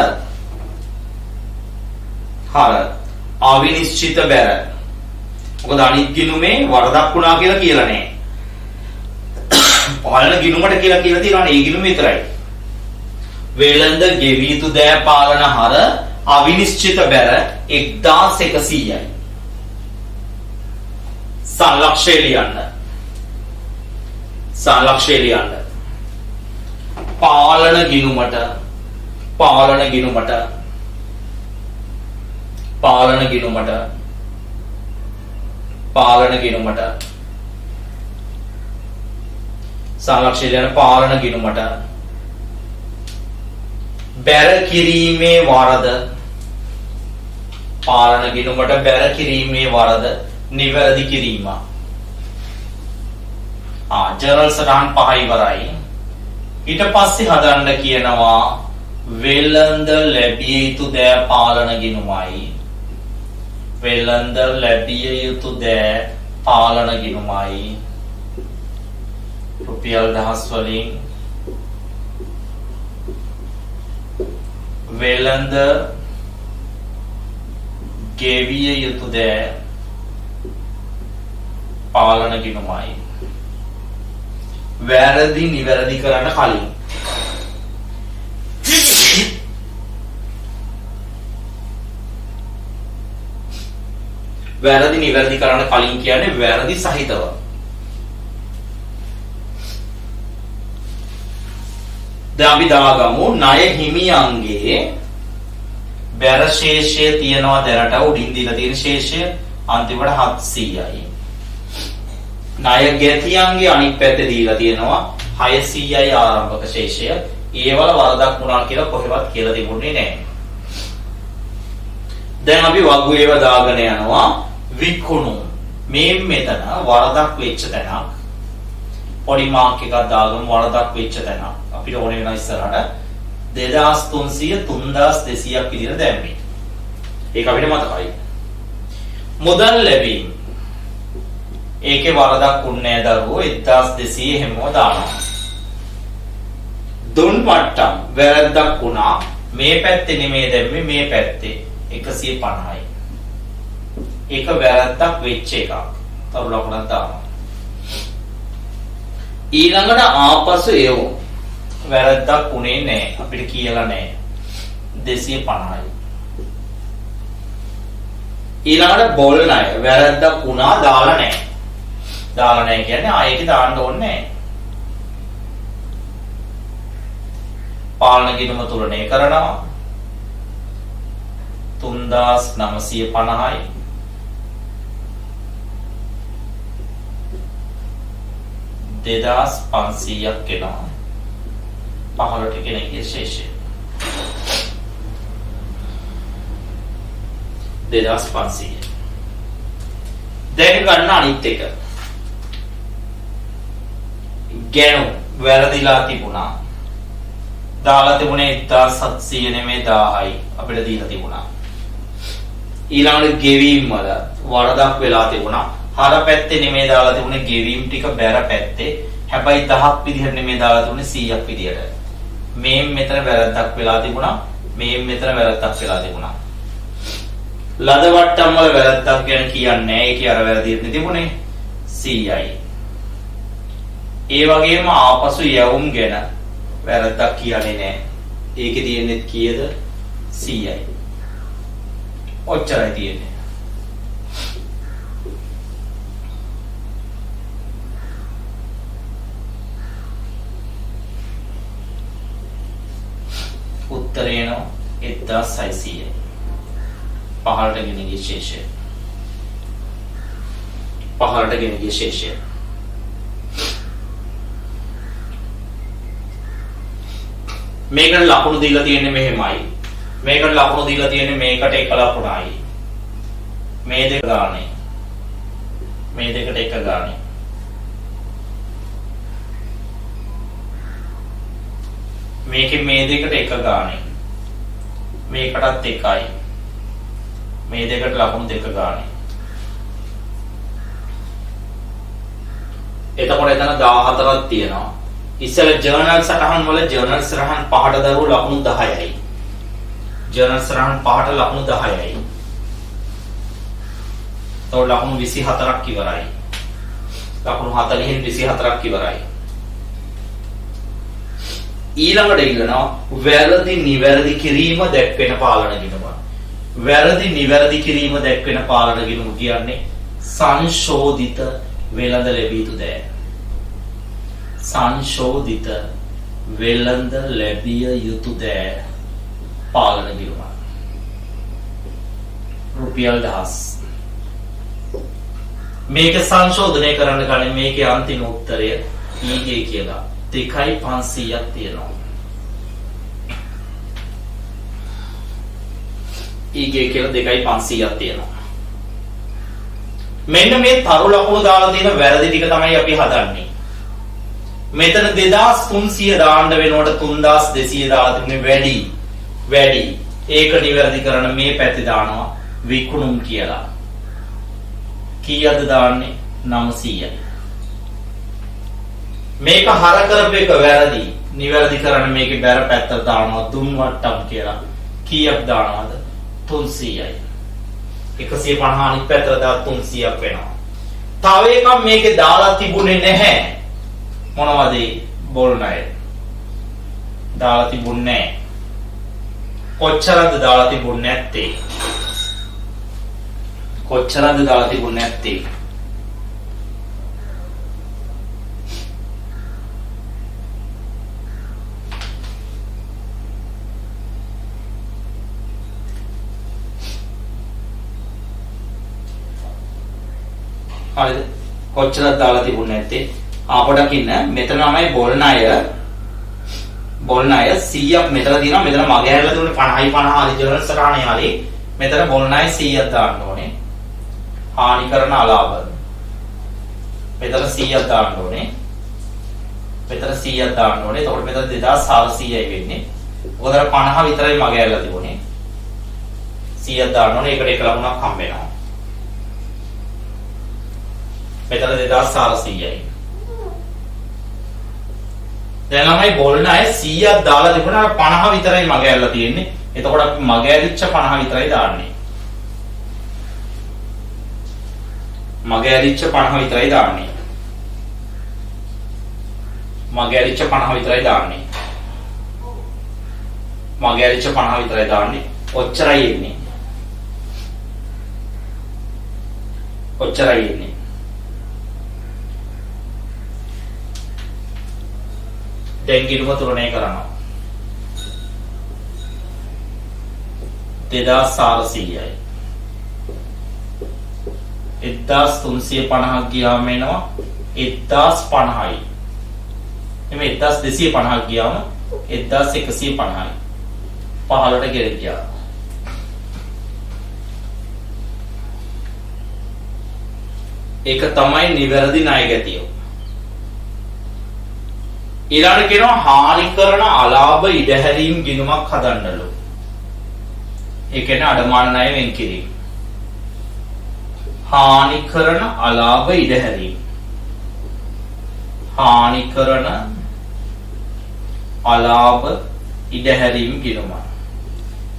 හර අවිනිශ්චිත බැර. මොකද අනිත් ගිණුමේ වරදක් වුණා කියලා නැහැ. පාලන ගිණුමට කියලා තියෙනවානේ ඒ ගිණුම විතරයි. වෙළඳ ගෙවිය යුතු දෑ පාලන හර අවිනිශ්චිත බැර 1100යි. සංලක්ෂය ලියන්න. සංලක්ෂය ලියන්න. පාලන ගිණුමට පාලන ගිණුමට පාලන ගිණුමට පාලන ගිණුමට සංලක්ෂය ලියන්න. පාලන ගිණුමට බැර කිරීමේ වරද. පාලන ගිණුමට බැර කිරීමේ වරද නිවැරදි කිරීම. ජර්නල් සටහන් 5 ඉවරයි. ඊට පස්සේ හදන්න කියනවා වෙළඳ ලැබිය යුතු දෑ පාලන ගිණුමයි. වෙළඳ ලැබිය යුතු දෑ පාලන ගිණුමයි. රුපියල් 1000 වලින් වෙළඳ ගෙවිය යුතු දෑ පාලන ගිණුමයි. වැරදි නිවැරදි කරන්න කලින් වැරදි නිවැරදි කරන්න කලින් කියන්නේ වැරදි සහිතව. දැන් අපි දාගමු ණය හිමියන්ගේ බැර ශේෂය තියනවා දැනට උඩින් දීලා තියෙන ශේෂය අන්තිමට 700යි. ණය ගැතියන්ගේ අනිත් පැත්තේ දීලා තියෙනවා 600යි ආරම්භක ශේෂය. ඒවල වරදක් වුණා කියලා කොහෙවත් කියලා තිබුණේ නැහැ. දැන් අපි වගු ඒව දාගෙන යනවා විකුණු. මේ මෙතන වරදක් වෙච්ච තැනක්. පොඩි මාක් එකක් දාගමු වරදක් වෙච්ච තැනක්. අපිට ඕනේ වෙන ඉස්සරහට 2300 3200ක් විදිහට දැම්මේ. ඒක අපිට මතකයි. මුදල් ලැබීම. ඒකේ වරදක් වුණේ නැහැ දරුවෝ 1200 හැමෝ දානවා. දුන් මට්ටම් වැරද්දක් වුණා. මේ පැත්තේ නෙමෙයි දැම්මේ මේ පැත්තේ 150යි. ඒක වැරද්දක් වෙච්ච එකක්. තව ලකුණක් දානවා. ඊළඟට ආපසු එවෝ. වැරද්දක් උනේ නැහැ. අපිට කියලා නැහැ. 250යි. ඊළඟට බොල් ණය වැරද්දක් වුණා දාලා නැහැ. දාලා නැහැ කියන්නේ ආයෙක දාන්න ඕනේ නැහැ. පාලන ගිණුම තුලණය කරනවා 3950යි. දෙදාස් 500ක් එනවා. 15ට කෙනෙක්ගේ ශේෂය 2500. දැන් ගන්න අනිත් එක. ගැණු වැරදිලා තිබුණා. දාලා තිබුණේ 1700 නෙමෙයි 1000යි අපිට දීලා තිබුණා. ඊළඟට ගෙවීම් වල වරදක් වෙලා තිබුණා. හර පැත්තේ නෙමෙයි දාලා තිබුණේ ගෙවීම් ටික බැර පැත්තේ. හැබැයි 1000ක් විදිහට නෙමෙයි දාලා තිබුණේ 100ක් විදිහට. මේ මෙතන වැරද්දක් වෙලා තිබුණා. මේ මෙතන වැරද්දක් වෙලා තිබුණා. ලද වට්ටම් වල වැරද්දක් ගැන කියන්නේ නැහැ. ඒකේ අර වැරදිත් තිබුණේ 100යි. ඒ වගේම ආපසු යවුම් ගැන වැරද්දක් කියන්නේ නැහැ. ඒකේ තියෙන්නේ කීයද? 100යි. ඔච්චරයි තියෙන්නේ. උත්තරේ නෝ 1600යි. 15ට ගෙන ගිය ශේෂය. 15ට ගෙන ගිය ශේෂය. මේකට ලකුණු දීලා තියෙන්නේ මෙහෙමයි. මේකට ලකුණු දීලා තියෙන්නේ මේකට එක ලකුණයි. මේ දෙක ගානේ. මේ දෙකට එක ගානේ. මේකේ මේ දෙකට එක ගානේ. මේකටත් එකයි. මේ දෙකට ලකුණු දෙක ගානේ. එතකොට එතන 14ක් තියෙනවා. ඉස්සෙල්ල ජර්නල් සටහන් වල ජර්නල් සටහන් පහට දරුවෝ ලකුණු 10යි. ජර්නල් සටහන් පහට ලකුණු 10යි. තව ලකුණු 24ක් ඉවරයි. ලකුණු 40න් 24ක් ඉවරයි. ඊළඟට ඉගෙනවා වැරදි නිවැරදි කිරීම දැක්වෙන පාලන ගිණුම. වැරදි නිවැරදි කිරීම දැක්වෙන පාලන ගිණුම කියන්නේ සංශෝධිත වෙළඳ ලැබිය යුතු දෑ. සංශෝධිත වෙළඳ ලැබිය යුතු දෑ පාලන ගිණුම. රුපියල් 1000. මේක සංශෝධනය කරන්න කලින් මේකේ අන්තිම උත්තරය ඊගේ කියලා 2500ක් තියෙනවා. ඊගේ කියලා 2500ක් තියෙනවා. මෙන්න මේ තරු ලකුණු දාලා තියෙන වැරදි ටික තමයි අපි හදන්නේ. මෙතන 2300 දාන්න වෙනකොට 3200 දාලා තිබුණේ වැඩි. ඒක නිවැරදි කරන මේ පැත්තේ දානවා විකුණුම් කියලා. කීයද දාන්නේ? 900යි. මේක හර කරපු එක වැරදි. නිවැරදි කරන මේකේ බැර පැත්තට දානවා දුන් වට්ටම් කියලා. කීයක් දානවද? 300යි. 150 අනිත් පැත්තට දාලා 300ක් වෙනවා. තව එකක් මේකේ දාලා තිබුණේ නැහැ. මොනවද? බොල් ණය. දාලා තිබුණේ නැහැ. කොච්චරද දාලා තිබුණේ නැත්තේ? කොච්චරද දාලා තිබුණේ නැත්තේ? හරිද? කොච්චරද දාලා තිබුණේ නැත්තේ? අපට කින්න මෙතන තමයි බොල්න අය 100ක් මෙතන දිනවා. මෙතන මග හැරලා තිබුණේ 50යි 50 හරි ජර්නල් සටහනේ හරි. මෙතන බොල්න අය 100ක් දාන්න ඕනේ. හානි කරන අලාභ. මෙතන 100ක් දාන්න ඕනේ. මෙතන 100ක් දාන්න ඕනේ. එතකොට මෙතන 2400යි වෙන්නේ. මොකද 50 විතරයි මග හැරලා තිබුණේ. 100ක් දාන්න ඕනේ. ඒකට එක ලකුණක් හම්බ වෙනවා. මෙතන 2400යි. දැන් ළමයි බොල්න අය 100ක් දාලා තිබුණා 50 විතරයි මග ඇරලා තියෙන්නේ. එතකොට අපි මග ඇරිච්ච 50 විතරයි දාන්නේ. මග ඇරිච්ච 50 විතරයි දාන්නේ. මග ඇරිච්ච 50 විතරයි දාන්නේ. මග ඇරිච්ච 50 විතරයි දාන්නේ. ඔච්චරයි එන්නේ. ඔච්චරයි එන්නේ. දැන් ගිණුම තුලණය කරනවා. 2400යි. 1350ක් ගියාම එනවා 1050යි. එමෙ 1250ක් ගියාම 1150යි. 15ට ගෙර ගියා. ඒක තමයි නිවැරදි ණය ගැතිය. ඊළඟට කියනවා හානි කරන අලාභ ඉඩහැරීම් ගිණුමක් හදන්නලු. ඒ කියන්නේ අඩමාන ණය වෙන් කිරීම. හානි කරන අලාභ ඉඩහැරීම්. හානි කරන අලාභ ඉඩහැරීම් ගිණුම.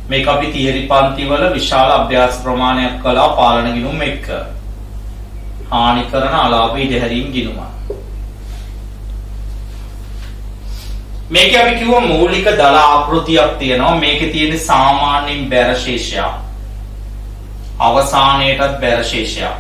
මේක අපි තියරි පන්ති වල විශාල අභ්‍යාස ප්‍රමාණයක් කළා පාලන ගිණුම් එක්ක. හානි කරන අලාභ ඉඩහැරීම් ගිණුම. මේකේ අපි කිව්ව මූලික දල ආකෘතියක් තියෙනවා. මේකේ තියෙන සාමාන්‍යයෙන් බැර ශේෂයක්. අවසානයේටත් බැර ශේෂයක්.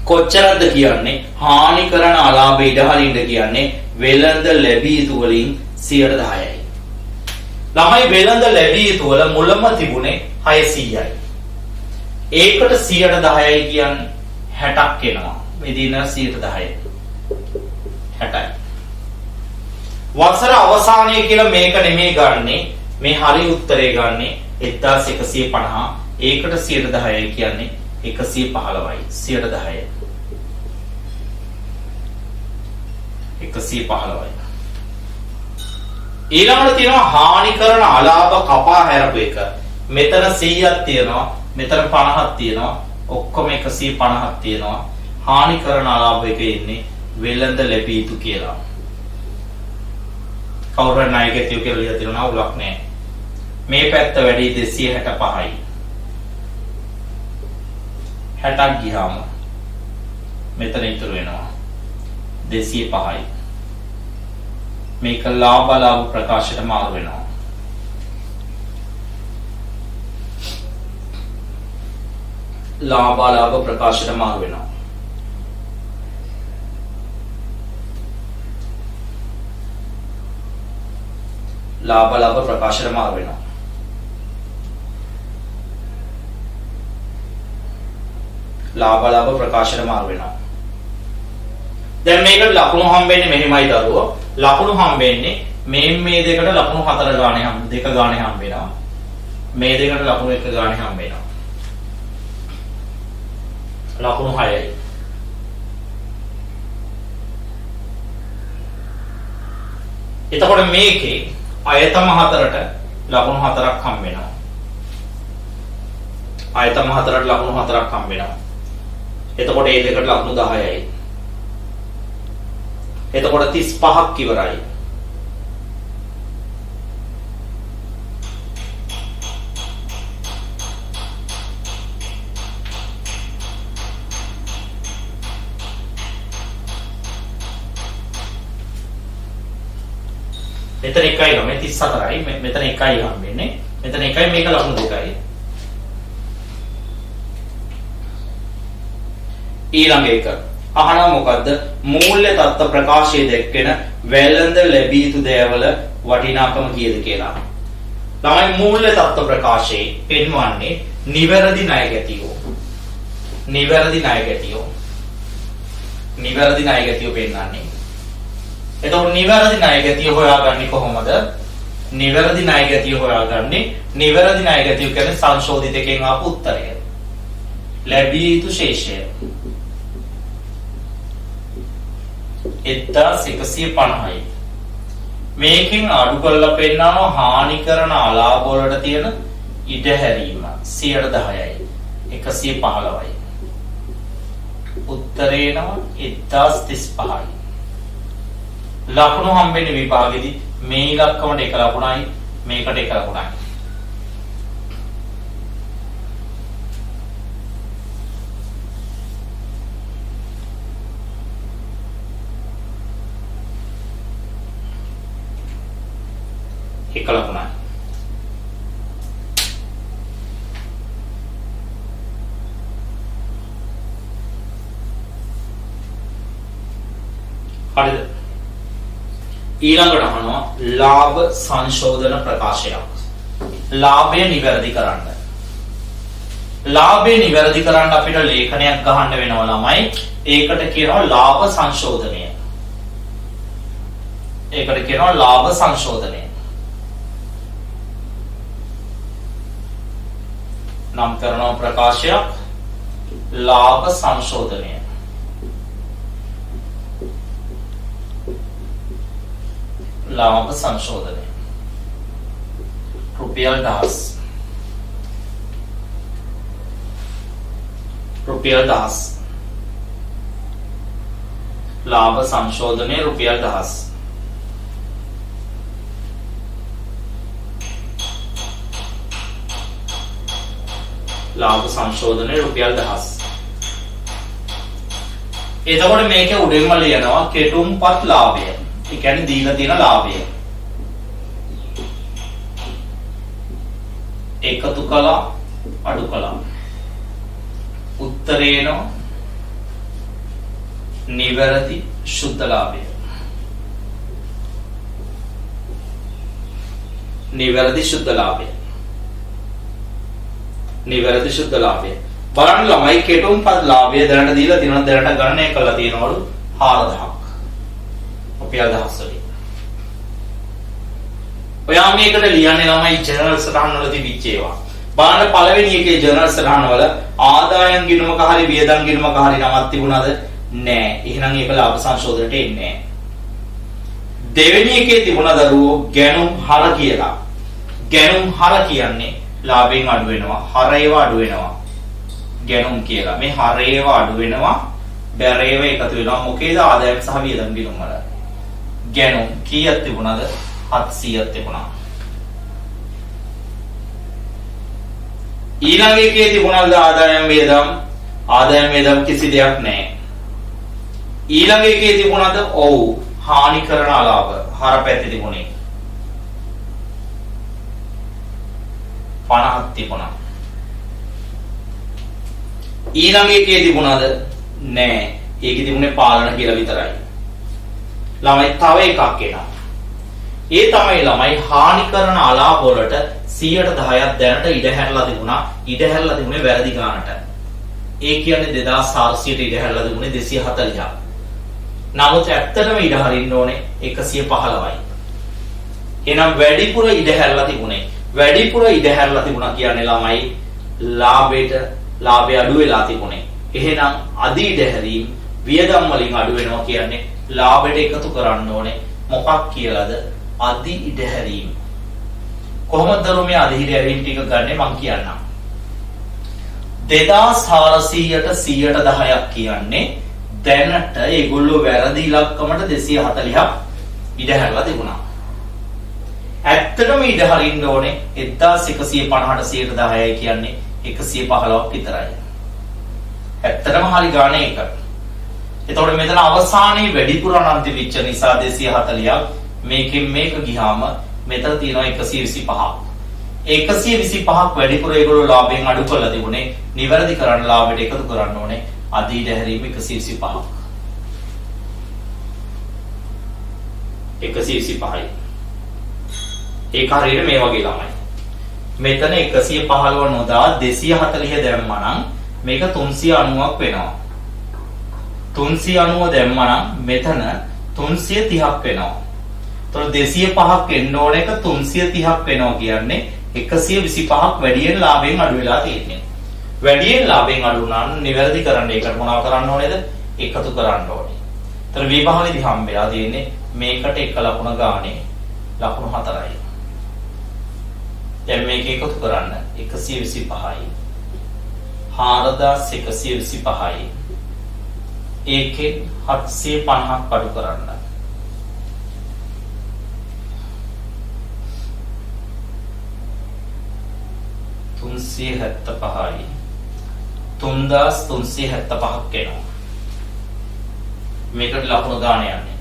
කොච්චරද කියන්නේ? හානි කරන අලාභ ඉඩහරින්න කියන්නේ වෙළඳ ලැබිය යුතු වලින් 10%යි. ළමයි වෙළඳ ලැබිය යුතු වල මුලම තිබුණේ 600යි. ඒකට 10%යි කියන්නේ 60ක් එනවා. මෙදින 10%. 60යි. වසර අවසානයේ කියලා මේක නෙමෙයි ගන්නෙ. මේ හරි උත්තරේ ගන්නෙ 1150. ඒකට 10%යි කියන්නේ 115යි. 10%. 115යි. ඊළඟට තියෙනවා හානි කරන අලාභ කපා හැරපු එක. මෙතන 100ක් තියෙනවා. මෙතන 50ක් තියෙනවා. ඔක්කොම 150ක් තියෙනවා. හානි කරන අලාභ එක ඉන්නේ වෙළඳ ලැබිය යුතු කියලා. කවුරු හරි ණය ගැතියෝ කියලා ලියලා තියෙනවා උලක් නැහැ. මේ පැත්ත වැඩි 265යි. 60ක් ගියාම මෙතන ඉතුරු වෙනවා 205යි. මේක ලාභ ප්‍රකාශයට මාරු වෙනවා. ලාභ ප්‍රකාශයට මාරු වෙනවා. ලාභ ප්‍රකාශයට මාරු වෙනවා. ලාභ ප්‍රකාශයට මාරු වෙනවා. දැන් මේකට ලකුණු හම්බෙන්නේ මෙහෙමයි දරුවෝ. ලකුණු හම්බෙන්නේ මේ දෙකට ලකුණු 4 ගානේ දෙක ගානේ හම්බ වෙනවා. මේ දෙකට ලකුණු 1 ගානේ හම්බ වෙනවා. ලකුණු 6යි. එතකොට මේකේ අයතම 4ට ලකුණු 4ක් හම්බ වෙනවා. අයතම 4ට ලකුණු 4ක් හම්බ වෙනවා. එතකොට මේ දෙකට ලකුණු 10යි. එතකොට 35ක් ඉවරයි. මෙතන 1යි ළමයි 34යි. මෙතන 1යි හම්බෙන්නේ. මෙතන 1යි මේක ලකුණු 2යි. ඊළඟ එක අහනවා මොකද්ද? මූල්‍ය තත්ත්ව ප්‍රකාශයේ දැක්වෙන වැළඳ ලැබිය යුතු දේවල වටිනාකම කීයද කියලා. ළමයි මූල්‍ය තත්ත්ව ප්‍රකාශයේ පෙන්වන්නේ නිවැරදි ණය ගැතියෝ. නිවැරදි ණය ගැතියෝ. නිවැරදි ණය ගැතියෝ පෙන්වන්නේ. එතකොට නිවැරදි ණය ගැතියෝ හොයාගන්නේ කොහොමද? නිවැරදි ණය ගැතියෝ හොයාගන්නේ නිවැරදි ණය ගැතියෝ කියන්නේ සංශෝධිත එකෙන් ආපු උත්තරය. ලැබිය යුතු ශේෂය 1150යි. මේකෙන් අඩු කරලා පෙන්නනවා හානි කරන අලාභ වලට තියෙන ඉඩ හැරීම 10%යි. 115යි. උත්තරේ නම් 1035යි. ලකුණු හම්බෙන්නේ විභාගෙදී මේ ඉලක්කමට 1 ලකුණයි මේකට 1 ලකුණයි. එක ලකුණයි. හරිද? ඊළඟට අහනවා ලාභ සංශෝධන ප්‍රකාශයක්. ලාභය නිවැරදි කරන්න. ලාභය නිවැරදි කරන්න අපිට ලේඛනයක් ගහන්න වෙනවා ළමයි. ඒකට කියනවා ලාභ සංශෝධනය. ඒකට කියනවා ලාභ සංශෝධනය. නම් කරනවා ප්‍රකාශයක් ලාභ සංශෝධනය. ලාභ සංශෝධනය රුපියල් 1000. රුපියල් 1000. ලාභ සංශෝධනය රුපියල් 1000. ලාභ සංශෝධනය රුපියල් 1000. එතකොට මේකේ උඩින්ම ලියනවා කෙටුම්පත් ලාභය. ඒ කියන්නේ දීලා තියෙන ලාභය. එකතු කළා අඩු කළා. උත්තරේන නිවැරදි සුද්ධ ලාභය. නිවැරදි සුද්ධ ලාභය. නිවැරදි සුද්ධ ලාභය. බලන්න ළමයි කෙටුම්පත් ලාභය දැනට දීලා තියෙනවා. දැනට ගණනය කළා තියෙනවලු 4000ක්. රුපියල් 1000 වලින්. ඔයා මේකට ලියන්නේ ළමයි ජර්නල් සටහන් වල තිබිච්ච ඒවා. බලන්න පළවෙනි එකේ ජර්නල් සටහන් වල ආදායම් ගිණුමක හරි වියදම් ගිණුමක හරි නමක් තිබුණාද? නෑ. එහෙනම් ඒක ලාභ සංශෝධනයට එන්නේ නෑ. දෙවෙනි එකේ තිබුණා දරුවෝ ගැණුම් හර කියලා. ගැණුම් හර කියන්නේ ලාභයෙන් අඩු වෙනවා, හරේව අඩු වෙනවා. ගැණුම් කියලා. මේ හරේව අඩු වෙනවා, බැරේව එකතු වෙනවා. මොකේද? ආදායම් සහ වියදම් ගිණුම් වල. ගැණුම් කීයක් තිබුණාද? 700ක් තිබුණා. ඊළඟ එකේ තිබුණාද ආදායම් වියදම්? ආදායම් වියදම් කිසි දෙයක් නැහැ. ඊළඟ එකේ තිබුණාද? ඔව්. හානි කරන අලාභ. හර පැත්තේ තිබුණේ 50ක් තිබුණා. ඊළඟ එකේ තිබුණාද? නෑ. ඒකේ තිබුණේ පාලන කියලා විතරයි. ළමයි තව එකක් එනවා. ඒ තමයි ළමයි හානි කරන අලාභ වලට 110ක් දැනට ඉඩ හැරලා තිබුණා. ඉඩ හැරලා තිබුණේ වැරදි ගානට. ඒ කියන්නේ 2400ට ඉඩ හැරලා තිබුණේ 240ක්. නමුත් ඇත්තටම ඉඩ හරින්න ඕනේ 115යි. එහෙනම් වැඩිපුර ඉඩ හැරලා තිබුණේ. වැඩිපුර ඉඩ හැරලා තිබුණා කියන්නේ ළමයි ලාභය අඩු වෙලා තිබුණේ. එහෙනම් අධි ඉඩ හැරීම් වියදම් වලින් අඩු වෙනවා කියන්නේ ලාභයට එකතු කරන්න ඕනේ. මොකක් කියලාද? අධි ඉඩ හැරීම්. කොහොමද දරුවෝ මේ අධි ඉඩ හැරීම් ටික ගන්නෙ මං කියන්නම්. 2400ට 110ක් කියන්නේ දැනට ඒගොල්ලෝ වැරදි ඉලක්කමට 240ක් ඉඩ හැරලා තිබුණා. ඇත්තටම ඉඩ හරින්න ඕනේ 1150ට 110යි කියන්නේ 115ක් විතරයි. ඇත්තටම හරි ගානේ එක. එතකොට මෙතන අවසානයේ වැඩිපුර අනන්ත වෙච්ච නිසා 240ක් මේකෙන් මේක ගියාම මෙතන තියෙනවා 125ක්. 125ක් වැඩිපුර ඒගොල්ලෝ ලාභයෙන් අඩු කරලා තිබුණේ නිවැරදි කරන්න ලාභයට එකතු කරන්න ඕනේ අධීඩ හැරීම 125ක්. 125යි. ඒක හරියට මේ වගේ ළමයි. මෙතන 115 නොදා 240 දැම්මා නම් මේක 390ක් වෙනවා. 390 දැම්මා නම් මෙතන 330ක් වෙනවා. එතකොට 205ක් එන්න ඕන එක 330ක් වෙනවා කියන්නේ 125ක් වැඩියෙන් ලාභයෙන් අඩු වෙලා තියෙන්නේ. වැඩියෙන් ලාභයෙන් අඩු වුණා නම් නිවැරදි කරන්න ඒකට මොනව කරන්න ඕනේද? එකතු කරන්න ඕනේ. එතන විභාගෙදි හම්බෙලා තියෙන්නේ මේකට එක ලකුණ ගානේ ලකුණු 4යි. දැන් මේක එකතු කරන්න 125යි 4125යි ඒකෙන් 750ක් අඩු කරන්න. තුන්සිය 75යි 3375ක් එනවා. මේකට ලකුණු ගාන යන්නේ.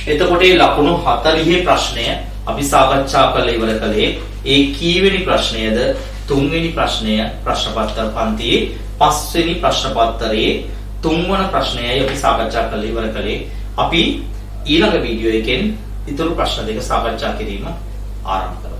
එතකොට මේ ලකුණු 40 ප්‍රශ්නය අපි සාකච්ඡා කරලා ඉවර කළේ. ඒ කීවෙනි ප්‍රශ්නයද? තුන්වෙනි ප්‍රශ්නය ප්‍රශ්න පත්‍ර පන්තියේ පස්වෙනි ප්‍රශ්න පත්‍රයේ තුන්වන ප්‍රශ්නයයි අපි සාකච්ඡා කරලා ඉවර කළේ. අපි ඊළඟ වීඩියෝ එකෙන් ඊතුරු ප්‍රශ්න දෙක සාකච්ඡා කිරීම ආරම්භ කරමු.